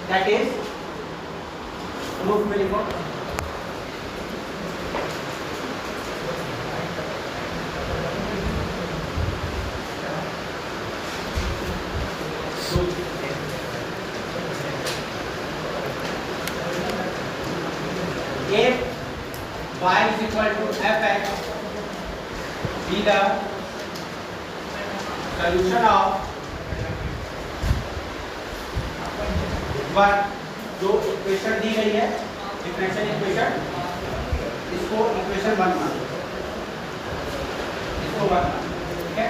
That is proof में लिखो if y is equal to fx be the solution of one जो equation दी गई है डिफरेंशियल इक्वेशन इसको इक्वेशन वन मानो इसको वन मानो ठीक है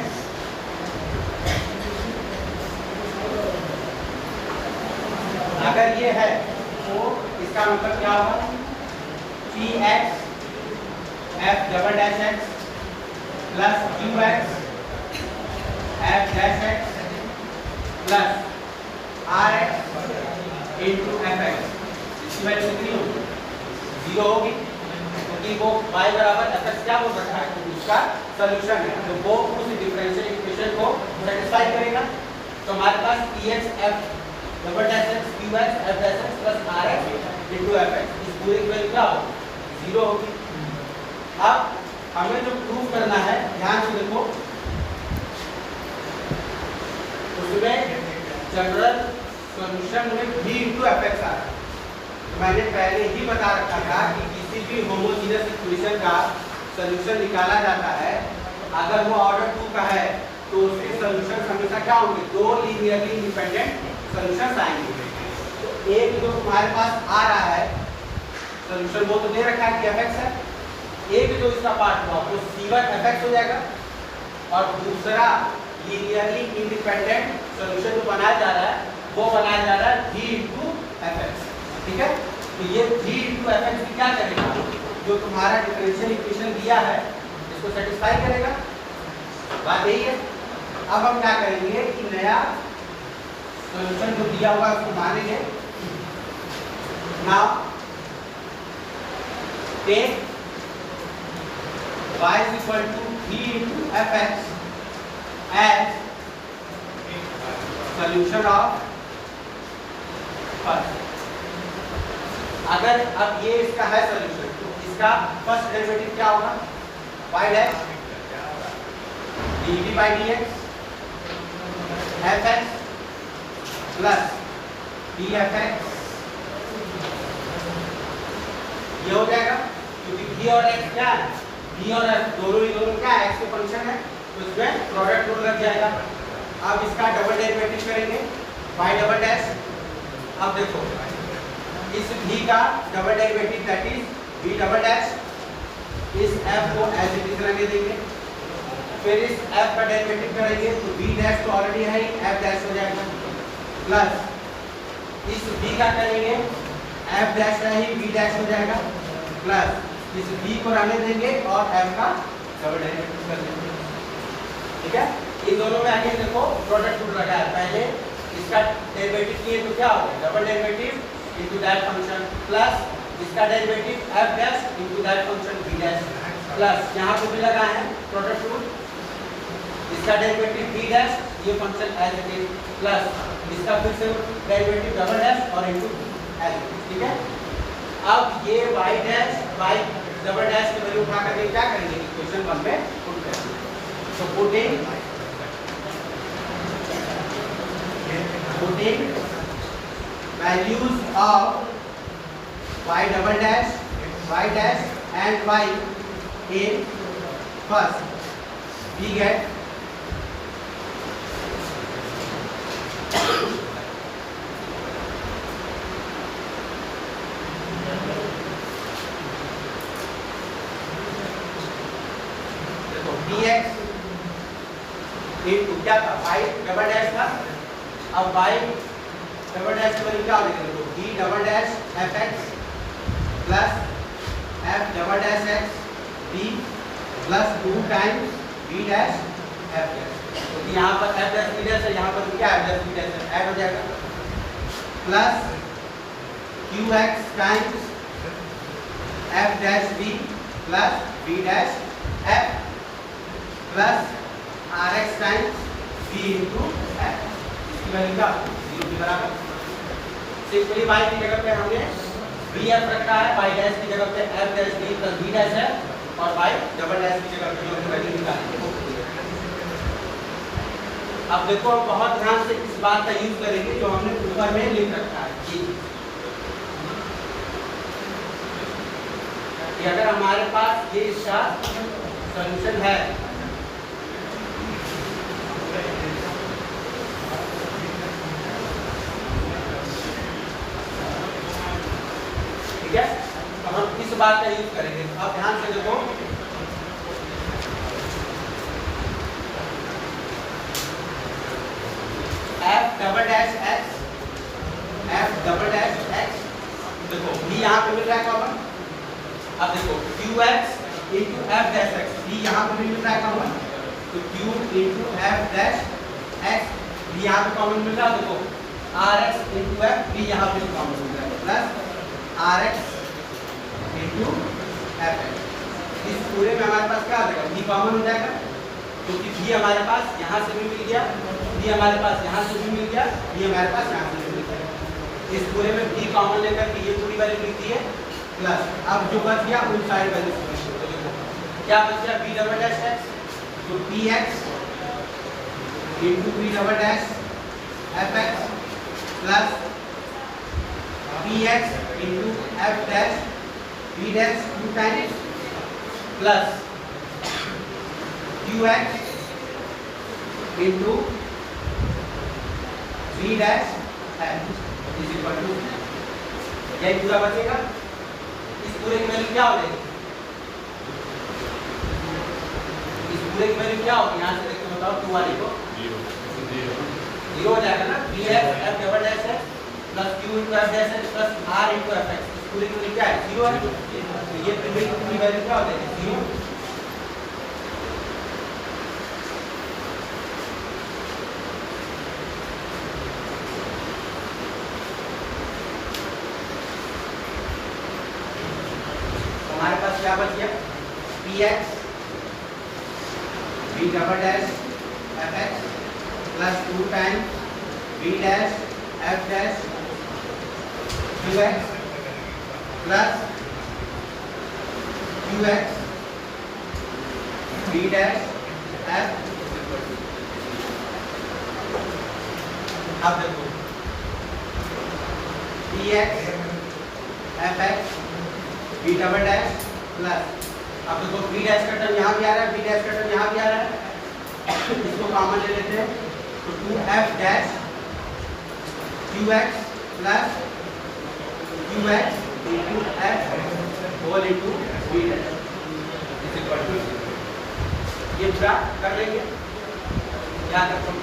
अगर ये है तो इसका मतलब क्या होगा P X F double dash X plus Q X F dash X plus R X into F X इसकी वैल्यू कितनी होगी 0 होगी क्योंकि वो y बराबर एफ एक्स क्या बोल रखा है तो उसका सॉल्यूशन है तो वो उस डिफरेंशियल इक्वेशन को सेटिस्फाई करेगा तो हमारे पास P X F double dash X Q X F dash X plus R X into F X इस पूरे की वैल्यू क्या होगी 0 होगी अब हमें जो प्रूव करना है ध्यान से देखो उसमें जनरल सॉल्यूशन में v into fx आ रहा है तो मैंने पहले ही बता रखा था कि किसी भी होमोजेनियस इक्वेशन का सॉल्यूशन निकाला जाता है अगर वो ऑर्डर 2 का है तो उसके सॉल्यूशन हमेशा क्या होंगे दो लीनियरली इंडिपेंडेंट सॉल्यूशंस आएंगे तो एक जो तुम्हारे पास आ रहा है सॉल्यूशन वो तो दे रखा है कि fx है एक जो इसका पार्ट हुआ वो c1 fx हो जाएगा और दूसरा लीनियरली इंडिपेंडेंट सॉल्यूशन जो बनाया जा रहा है वो बनाया जा रहा है v into fx ठीक है तो ये v into fx भी क्या करेगा जो तुम्हारा डिफरेंशियल इक्वेशन दिया है इसको सेटिस्फाई करेगा बात यही है अब हम क्या करेंगे कि नया सॉल्यूशन जो दिया हुआ उसको मानेंगे now take y is equal to v into fx as solution of first अगर अब ये इसका है सॉल्यूशन तो इसका फर्स्ट डेरिवेटिव क्या होगा y dash dv by dx fx plus dfx ये हो जाएगा क्योंकि v और x क्या है v और f दोनों क्या है x के फंक्शन है तो इसमें प्रोडक्ट रूल लग जाएगा अब इसका डबल डेरिवेटिव करेंगे y डबल डैश अब देखो इस v का double derivative that is v double dash इस f को एज इट इज रहने देंगे फिर इस f का डेरिवेटिव करेंगे तो v डैश तो ऑलरेडी है f डैश हो जाएगा प्लस इस v का करेंगे f डैश है ही v डैश हो जाएगा प्लस इस v को रहने देंगे और f का डबल डेरिवेटिव कर देंगे ठीक है इन दोनों में आगे देखो प्रोडक्ट रूल लगा है पहले इसका डेरिवेटिव किए तो क्या होगा double derivative into that function plus इसका derivative f dash into that function v dash plus यहां पे भी लगा है प्रोडक्ट रूल इसका डेरिवेटिव v डैश ये function as it is plus इसका फिर से डेरिवेटिव डबल डैश और इनटू एज इट इज ठीक है अब ये y dash y double dash की वैल्यू उठा करके क्या करेंगे इक्वेशन 1 में पुट करेंगे so putting values of y double dash and y in first we get देखो dx into क्या था y डबल डैश था अब y डबल डैश की वैल्यू क्या हो जाएगी देखो v double dash fx plus f double dash x v plus 2 times v dash f dash तो यहाँ पर f डैश v डैश है यहाँ पर क्या f डैश v डैश है ऐड हो जाएगा plus qx times f dash v plus v dash f plus rx times v into f इसकी वैल्यू क्या 0 के बराबर सिंपली y की जगह पे हमने bf रखा है, y डैश की जगह पे f dash b plus b dash है और y डबल डैश की जगह पे जो हमने वैल्यू निकाली है। अब देखो हम बहुत ध्यान से इस बात का यूज करेंगे जो हमने ऊपर में लिख रखा है कि अगर हमारे पास ये इसका सॉल्यूशन है ठीक है, तो हम इस बात का यूज करेंगे। अब ध्यान से देखो f double dash x, f double dash x, देखो b यहाँ पे मिल रहा है कॉमन। अब देखो qx into f dash x, b यहाँ पे मिल रहा है कॉमन, तो q into f dash x b यहाँ पे कॉमन मिल रहा है। देखो rx into f b यहाँ पे कॉमन मिल रहा है प्लस rx into fx। इस पूरे में हमारे पास क्या आ जाएगा, b कॉमन हो जाएगा क्योंकि b हमारे पास यहाँ से भी मिल गया, b हमारे पास यहाँ से भी मिल गया, b हमारे पास यहाँ से भी मिल गया। इस पूरे में b कॉमन लेकर के ये पूरी वैल्यू लिखती है प्लस अब जो बच गया उन सारी वैल्यू क्या बच गया, b डबल डैश x, तो px into b double dash fx plus px into f dash b dash 2 times plus qx into b dash f is equal to, यही पूरा बचेगा। इस पूरे की वैल्यू क्या हो जाएगी, इस पूरे की वैल्यू क्या होगी, यहाँ से देखो बताओ 2 वाली को 0 हो जाएगा ना, b f डबल डैश है plus q into f dash है प्लस r into fx, इस पूरे की वैल्यू क्या है 0 है, तो ये पूरी वैल्यू क्या हो जाएगी 0। हमारे पास क्या बच गया, px b double dash fx plus 2 times b dash f dash qx plus qx b dash f। अब देखो px fx b double dash plus, अब देखो b डैश का टर्म यहाँ भी आ रहा है, b डैश का टर्म यहाँ भी आ रहा है, इसको कॉमन ले लेते हैं तो 2f dash qx plus qx into f whole into b dash is equal to, ये पूरा कर लेंगे, याद रखो।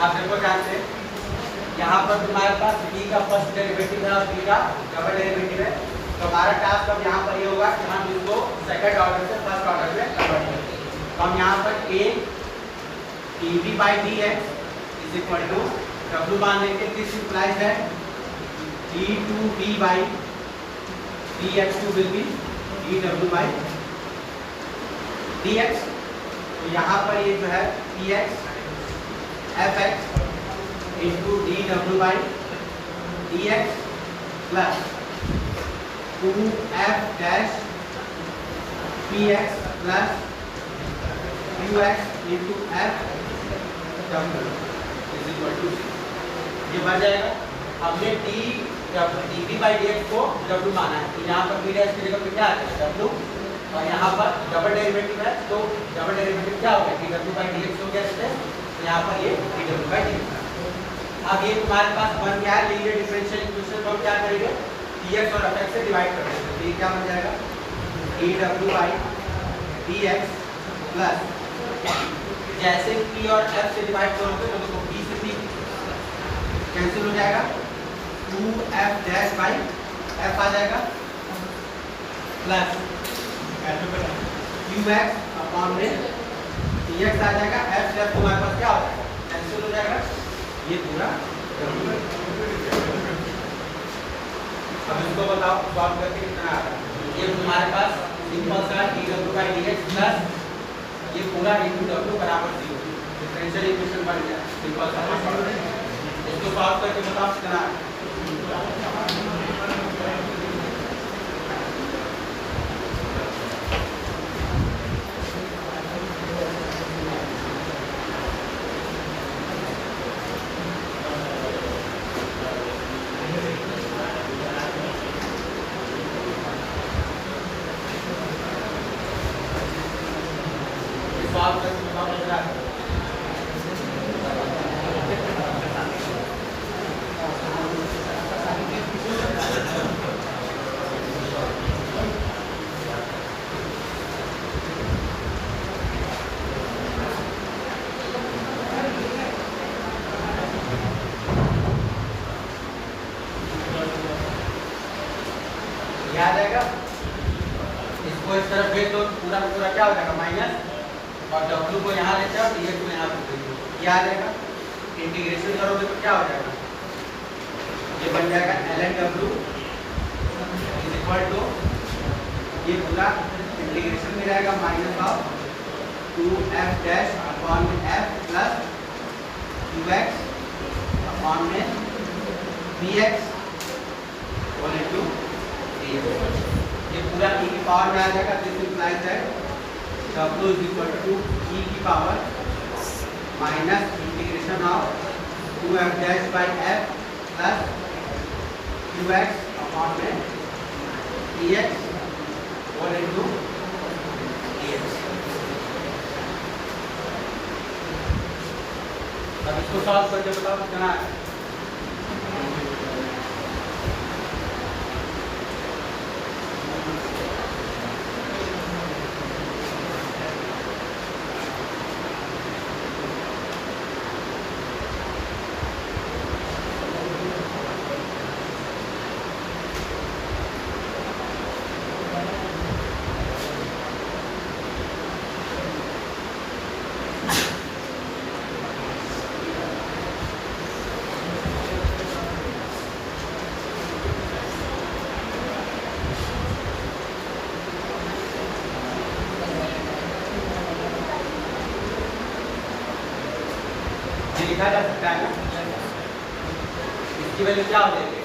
आप देखो ध्यान से, यहाँ पर तुम्हारे पास b का फर्स्ट डेरिवेटिव है और b का डबल डेरिवेटिव है, तो हमारा टास्क अब यहाँ पर ये होगा कि हम इसको सेकंड ऑर्डर से फर्स्ट ऑर्डर में कन्वर्ट करें। तो हम यहाँ पर a dv by dx is equal to w मान लेंगे, this implies that d2d by dx2 will be dw by dx। तो यहाँ पर ये जो है px fx into dw by dx plus 2f dash px plus qx into f w is equal to 0। ये बन जाएगा। हमने dv by dx को w माना है, तो यहाँ पर b dash की जगह पे क्या आ जाएगा w, और यहाँ पर डबल डेरिवेटिव है, तो डबल डेरिवेटिव क्या हो गया dw by dx हो गया इससे, तो यहाँ पर ये dw by dx। अब ये तुम्हारे पास बन गया है लीनियर डिफरेंशियल इक्वेशन, हम क्या करेंगे dx और fx से डिवाइड कर देंगे, तो ये क्या बन जाएगा dw by dx प्लस, जैसे p और f से डिवाइड करोगे तो देखो p से p कैंसिल हो जाएगा, 2f डैश बाई f आ जाएगा प्लस qx अपॉन में dx आ जाएगा, f से f तुम्हारे पास क्या हो जाएगा कैंसिल हो जाएगा, ये पूरा। अब इसको बताओ सॉल्व करके कितना आ रहा है। ये तुम्हारे पास सिंपल सा dw by dx प्लस ये पूरा into w बराबर 0, डिफरेंशियल इक्वेशन बन गया सिंपल सा। इसको सॉल्व करके बताओ कितना आ रहा है। सॉल्व करके बताओ कितना आ रहा है। याद आएगा, इसको इस तरफ भेज दो पूरा पूरा क्या हो जाएगा माइनस, और w को यहाँ ले जाओ dx को यहाँ पे भेज दो, याद आएगा। इंटीग्रेशन करोगे तो क्या हो जाएगा, ये बन जाएगा ln w is equal to, ये पूरा इंटीग्रेशन में रहेगा minus of 2f dash upon में f प्लस qx अपॉन में dx होल इनटू dx। ये पूरा e की पावर में आ जाएगा, this implies that w is equal to e की power minus integration of 2f dash by f plus qx upon में dx होल इनटू dx। अब इसको सॉल्व करके बताओ कितना है। लिखा जा सकता है ना, इसकी वैल्यू क्या हो जाएगी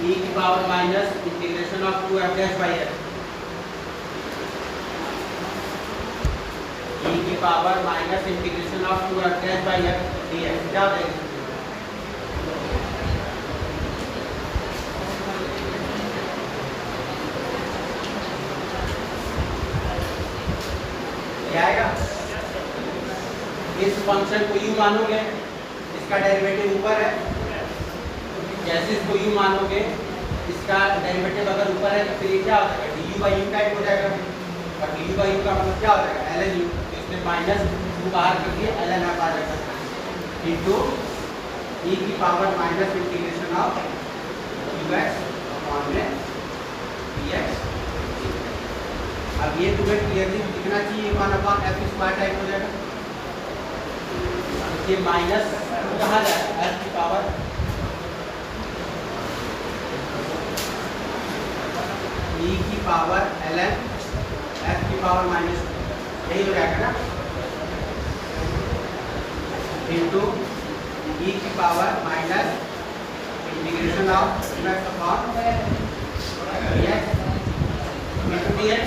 e की power minus integration of 2f dash by f, e की power minus integration of 2f dash by f dx क्या हो जाएगी। क्या आएगा, इस फंक्शन को u मानोगे, इसका डेरिवेटिव ऊपर है, जैसे इसको u मानोगे, इसका डेरिवेटिव अगर ऊपर है तो फिर ये क्या हो जाएगा du by u टाइप हो जाएगा, और du by u का मतलब क्या हो जाएगा ln u, इसमें माइनस 2 बाहर करके ln f आ जाएगा इनटू e की power minus integration of ux upon में dx। अब ये तुम्हें क्लियरली दिखना चाहिए 1/f² टाइप हो जाएगा। ये माइनस कहाँ जाएगा, एफ की पावर ई की पावर ln एफ की पावर माइनस, यही हो जाएगा ना, इंटू ई की power minus integration of x upon dx into dx।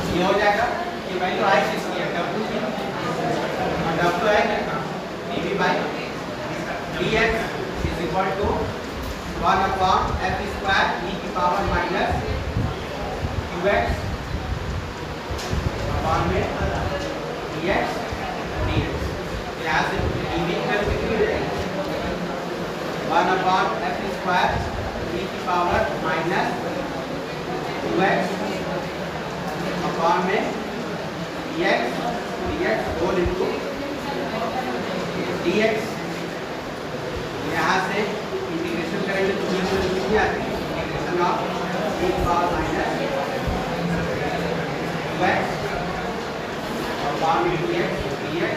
ये हो जाएगा, ये वैल्यू आई किसकी है, डब्ल्यू की, और डब्ल्यू है कितना, dv by dx is equal to 1 upon f square e की पावर माइनस qx अपॉन में dx dx। यहाँ से dv प्लस कितनी हो जाएगी, 1 अपॉन f स्क्वायर e की पावर माइनस qx अपॉन में dx होल इंटू dx। यहाँ से इंटीग्रेशन करेंगे तो कितनी आती है, integration of e power minus qx upon में dx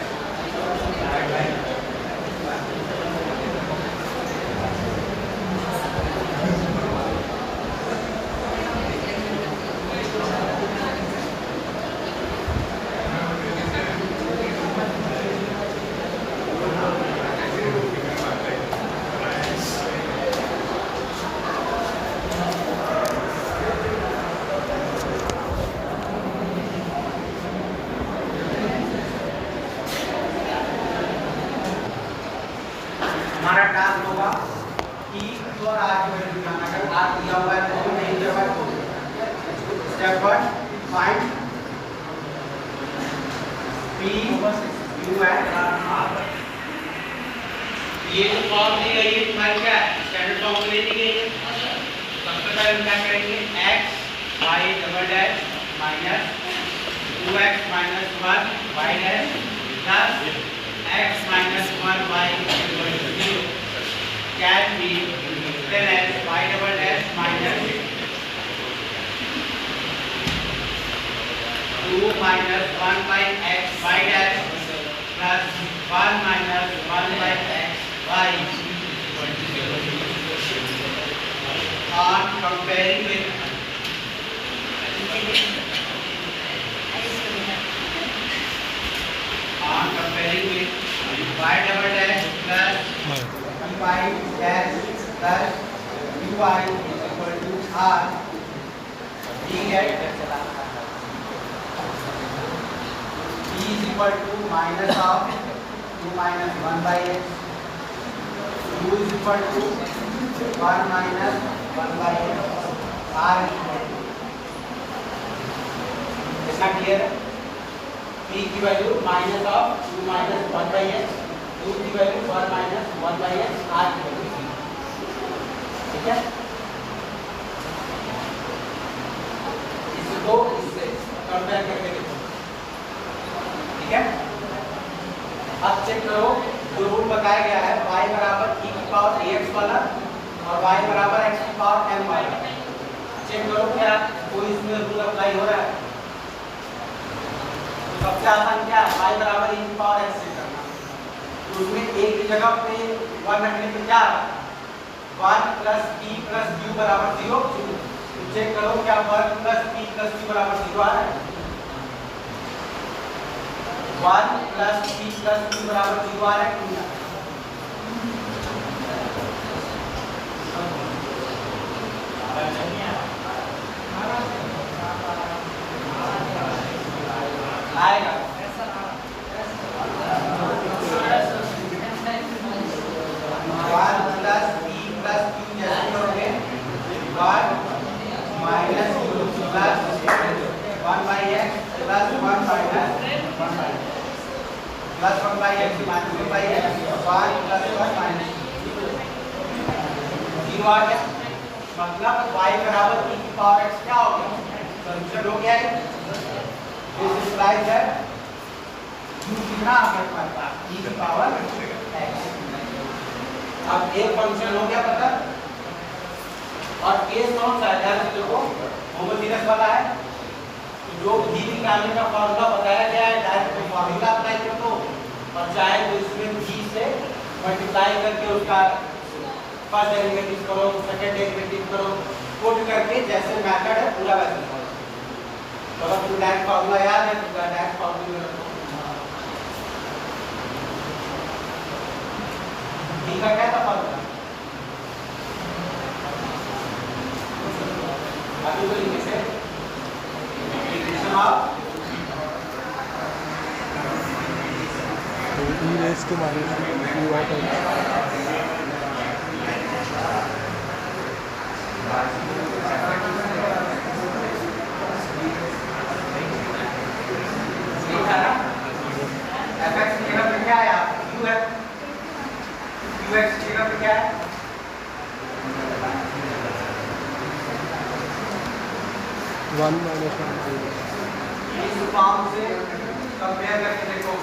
हमारा टास्क होगा कि और आर की वैल्यू निकालना। अगर आर दिया हुआ है तो नहीं दिया हुआ है तो step 1 find P Q and R. ये जो फॉर्म दी गई है तुम्हारी क्या है, स्टैंडर्ड फॉर्म ले दी गई है। सबसे पहले हम क्या करेंगे, x y double dash minus 2x minus 1 y dash plus x minus 1 y equal to 0 can be written as y double dash minus 2 minus 1 by x y dash plus 1 minus 1 by x y equal to 0. On comparing with y double dash plus y dash plus ui is equal to r, we get e is equal to minus of 2 minus 1 by x, u is equal to 1 minus 1 by x, r is equal to, इतना clear है। p की value minus of 2 minus 1 by x, u की value 1 minus 1 by x, r की value, ठीक है। इसको इससे compare करके देखो, ठीक है। अब चेक करो, जो रूल बताया गया है y बराबर e की पावर ax वाला और y बराबर x की पावर m वाला, चेक करो क्या कोई इसमें रूल अप्लाई हो रहा है। सबसे आसान क्या है, y बराबर e की पावर x से करना, तो उसमें एक की जगह पे 1 रखने पे क्या 1 प्लस p प्लस q बराबर 0, तो चेक करो क्या 1 प्लस p प्लस q बराबर 0 आ रहा है। 1 प्लस p प्लस q बराबर 0 आ रहा है कि नहीं? आएगा 1 plus p plus pi X minus में pi X one plus one minus zero आ गया। मतलब y बराबर e की पावर x क्या हो गया, सॉल्यूशन हो गया है। दिस इंप्लाइज दैट u कितना आ गया हमारे पास e की पावर x। अब एक फंक्शन हो गया पता, और केस कौन सा है, ध्यान से देखो होमोजेनस वाला है। जो भी निकालने का फार्मूला बताया गया है डायरेक्ट फार्मूला अप्लाई कर दो, और चाहे तो इसमें g से मल्टीप्लाई करके उसका फर्स्ट डेरिवेटिव करो, सेकंड डेरिवेटिव करो, पुट करके जैसे मेथड है पूरा वैसे करो। तो अगर तुम डायरेक्ट फार्मूला याद है तो डायरेक्ट फार्मूला में रखो। ठीक है, क्या था फार्मूला अभी तो लिखे से integration of e raised to minus u of x fx की जगह पे क्या है, u है, ux की जगह पे क्या है, वन माइनस वन इस फॉर्म से कंपेयर करके देखो।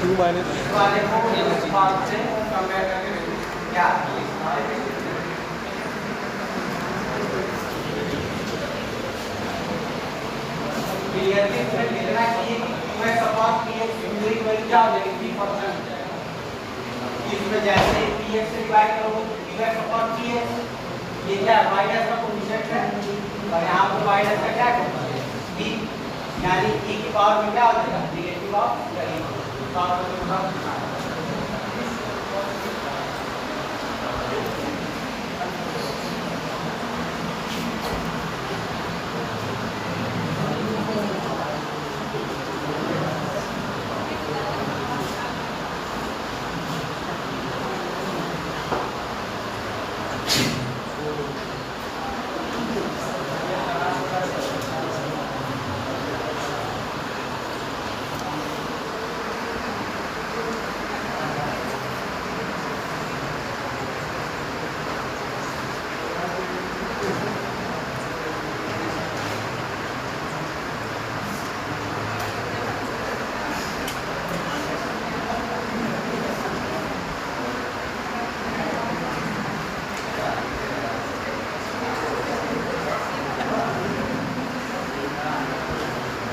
टू माइनस इस वाले को इस फॉर्म से कंपेयर करके देखो क्या क्लियरली इसमें लिखना चाहिए कि qx upon px unit value क्या हो जाएगी 3%। इसमें जैसे px से डिवाइड करोगे qx अपॉन px, ये क्या है माइनस का कोएफिशिएंट है, और यहाँ पर माइनस का क्या है b, यानी e की पावर में क्या हो जाएगा नेगेटिव ऑफ पावर को पूरा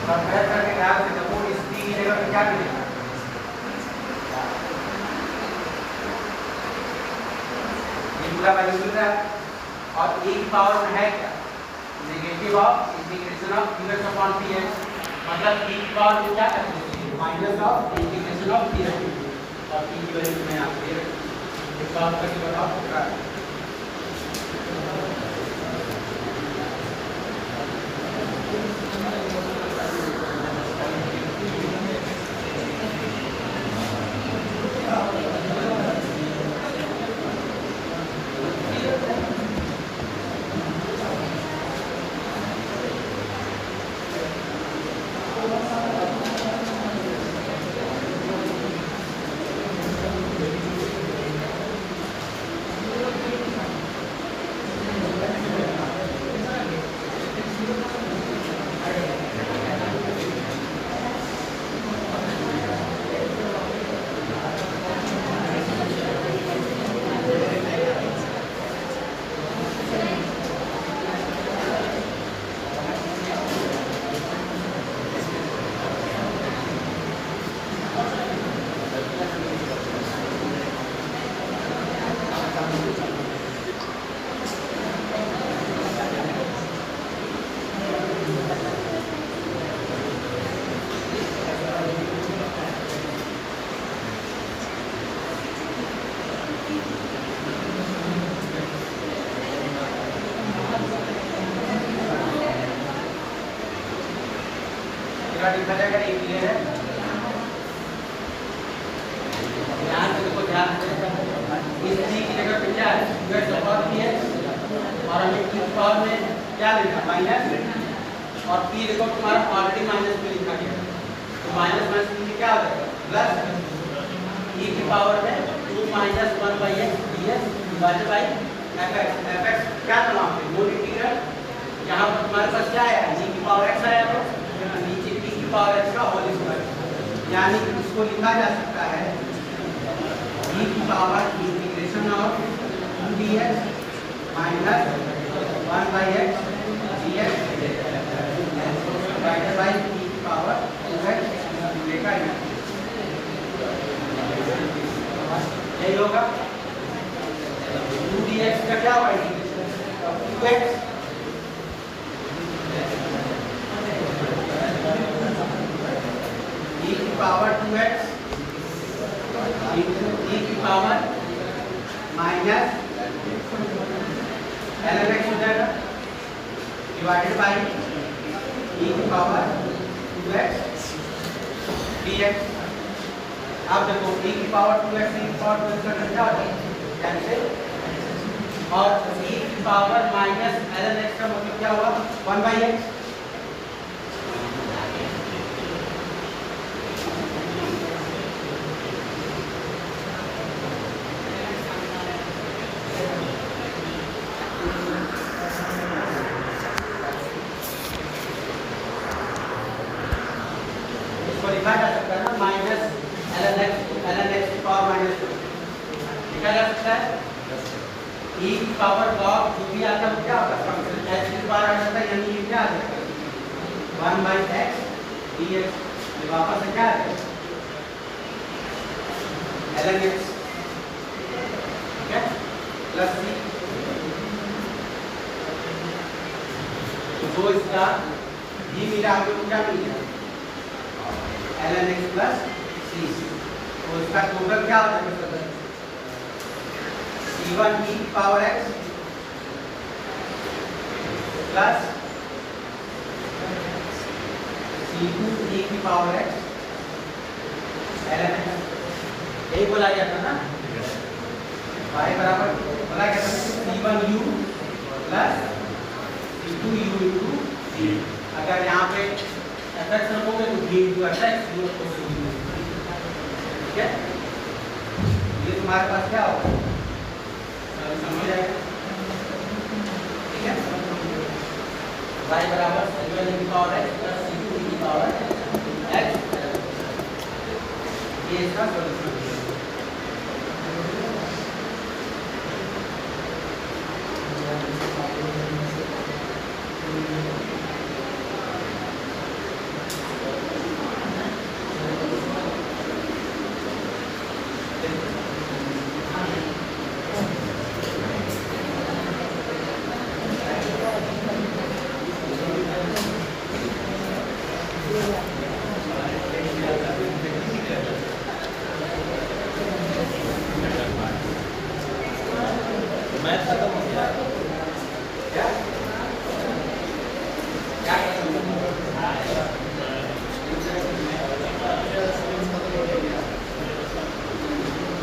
कंपेयर करके ध्यान से देखो इस p की जगह पे क्या मिलेगा, ये पूरा वैल्यू मिल रहा है, और e की पावर में है क्या negative of integration of qx upon px, मतलब e की पावर में क्या है minus of integration of px, और p की वैल्यू में आप ये सॉल्व करके बताओ कितना है। पूरा लिखा जाएगा, ये क्लियर है। ध्यान से देखो, ध्यान से इस c की जगह पे क्या है qx अपॉन px, और हमें e की पावर में क्या लेना माइनस, और p देखो तुम्हारा ऑलरेडी माइनस में लिखा गया है, तो माइनस माइनस में क्या हो जाएगा प्लस e की पावर में 2 minus 1 by x ds divided by fx। fx क्या था वहाँ पे मूल इंटीग्रल, यहाँ पर तुम्हारे पास क्या आया e की पावर x आया, तो नीचे e की पावर x का होल स्क्वायर, यानी कि इसको लिखा जा सकता है e की power integration of 2dx minus 1 by x dx divided by e की पावर 2x लेखा है, यही होगा 2dx का क्या होगा इंटीग्रेशन 2x e की पावर 2x e की पावर माइनस ln x हो जाएगा डिवाइडेड बाई e की पावर 2x dx। अब देखो e की पावर 2x e की पावर 2x का क्या होता है कैंसिल, और e की पावर माइनस ln x का मतलब क्या हुआ 1 बाई x, इसको लिखा जा सकता है ना माइनस ln x की पावर माइनस 2 लिखा जा सकता है, e की पावर log जो भी आता है क्या होगा फंक्शन h की पावर आ जाता है, यानी ये क्या आ जाएगा 1 बाई x dx, ये वापस से क्या आ जाएगा ln x, ठीक है प्लस c, तो जो इसका ये मिला हम लोग क्या मिल गया ln x प्लस c, तो इसका टोटल क्या हो जाएगा c1 e की power x plus c2 e की पावर x ln x, यही बोला गया था ना y बराबर बोला गया था c1u plus c2u into c, अगर यहाँ पे fx रखोगे तो v इंटू fx, ठीक है, ये तुम्हारे पास क्या होगा समझ आएगा, ठीक है y बराबर c1 की पावर x प्लस c2 की पावर x, ये इसका सॉल्यूशन है।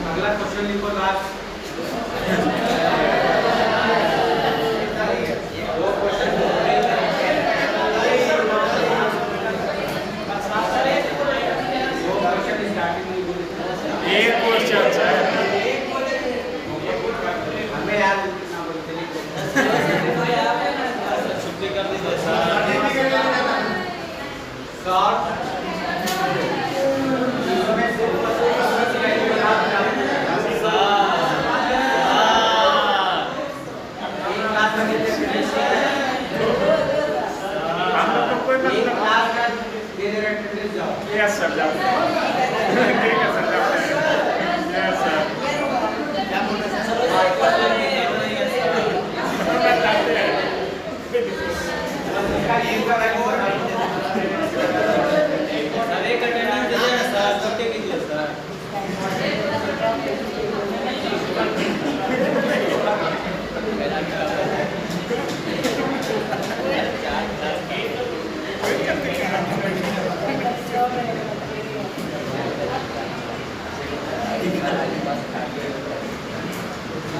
अगला क्वेश्चन लिखो लास्ट, दो क्वेश्चन स्टार्टिंग में एक क्वेश्चन सर, हमें याद कितना बोलते छुट्टी कर दीजिए शॉर्ट यस सर जाओ, ठीक है सर जाओ, यस सर क्या बोल रहे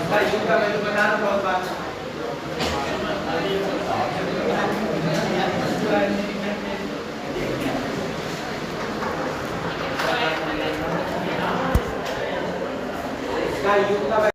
भाई बता दो बहुत बात जहाँ u का